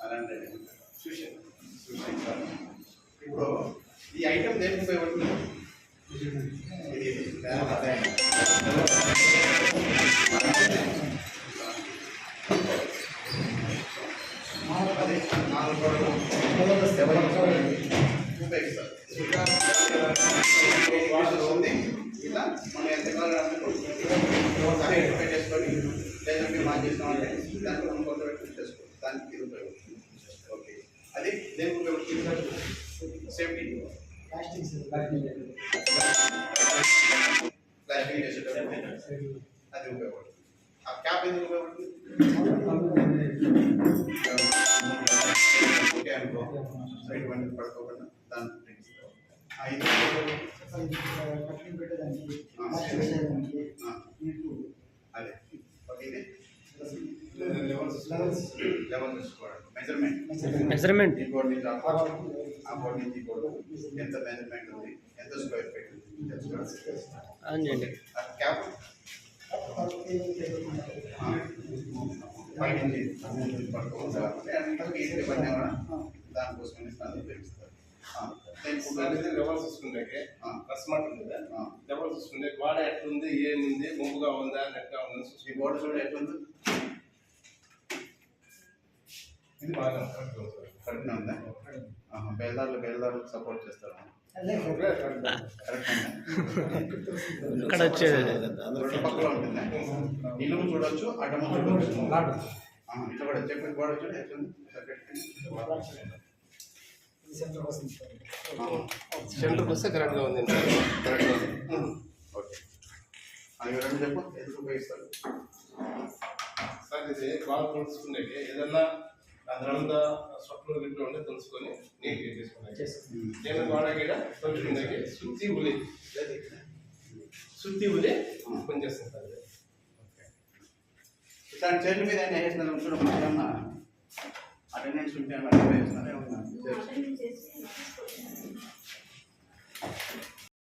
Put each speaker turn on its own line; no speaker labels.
అలాంటి చూసాను. ఇప్పుడు ఈ ఐటమ్ దేనికి ఉపయోగపడుతుంది? అదే 4 గోడలు ఉపయోగిస్తారు. ఉంది ఇలా మనం ఎంత పెట్టేసుకొని లేదంటే మార్చేస్తామంటే దాంట్లో మనం కొత్త పెట్టి చేసుకోవాలి. దానికి ఇది ఉపయోగపడుతుంది. ఓకే, అది దేనికి ఉపయోగపడుతుంది? సేఫ్టీ ప్లాస్టింగ్ చేసేటప్పుడు అది ఉపయోగపడుతుంది. ఆ క్యాప్ ఎందుకు ఉపయోగపడుతుంది? ఓకే అనుకో, సైడ్ బండి పడుకోకుండా దాన్ని అదే ఓకే. ఇది లెవెల్ చూసుకోవడం, మెజర్మెంట్ ఈ బోర్డు నుంచి ఆ బోర్డు నుంచి ఈ బోర్డు ఎంత మెజర్మెంట్ ఉంది, ఎంత స్క్వేర్ ఫీట్ తెలుసుకోవాలి. క్యాప్ బయట నుంచి పడుకోవాలి. దానికోసం ఉపయోగిస్తారు.
లెవెల్స్ చూసుకుంటే కస్టమర్ ఉంది కదా, లెవెల్స్ చూసుకుంటే వాడ ఎట్లుంది, ఏముంది, ముంపుగా ఉందా, నెట్గా ఉందా చూసి
ఈ బోర్డు చూడ ఎట్లుంది,
ఇది బాగా
కరెక్ట్గా ఉందా? బేల్దారులకు సపోర్ట్ చేస్తారు.
ఇక్కడ వచ్చేది
రెండు పక్కల ఉంటుంది. నిలువు చూడొచ్చు, అడ్డము చూడవచ్చు. ఇట్లా కూడా చెప్పి గోడ చూడ ఎట్లుంది,
సెంటర్కి వస్తే కరెక్ట్గా ఉంది.
ఓకే, అవి రెండు చెప్పు ఎందుకు ఉపయోగిస్తారు
సార్? ఇది బాగా తెలుసుకునే ఏదన్నా అందులో స్వప్నం గిట్లో ఉంటే తెలుసుకొని నీట్గా చేసుకున్నాయి. నేను వాడకి తెలుసుకునే శుద్ధి ఉలి పనిచేస్తాను సార్.
దాని చేతి మీద అయినా వేసినారు చూడమ్మా, అటెండెన్స్ ఉంటే వేస్తున్నారు.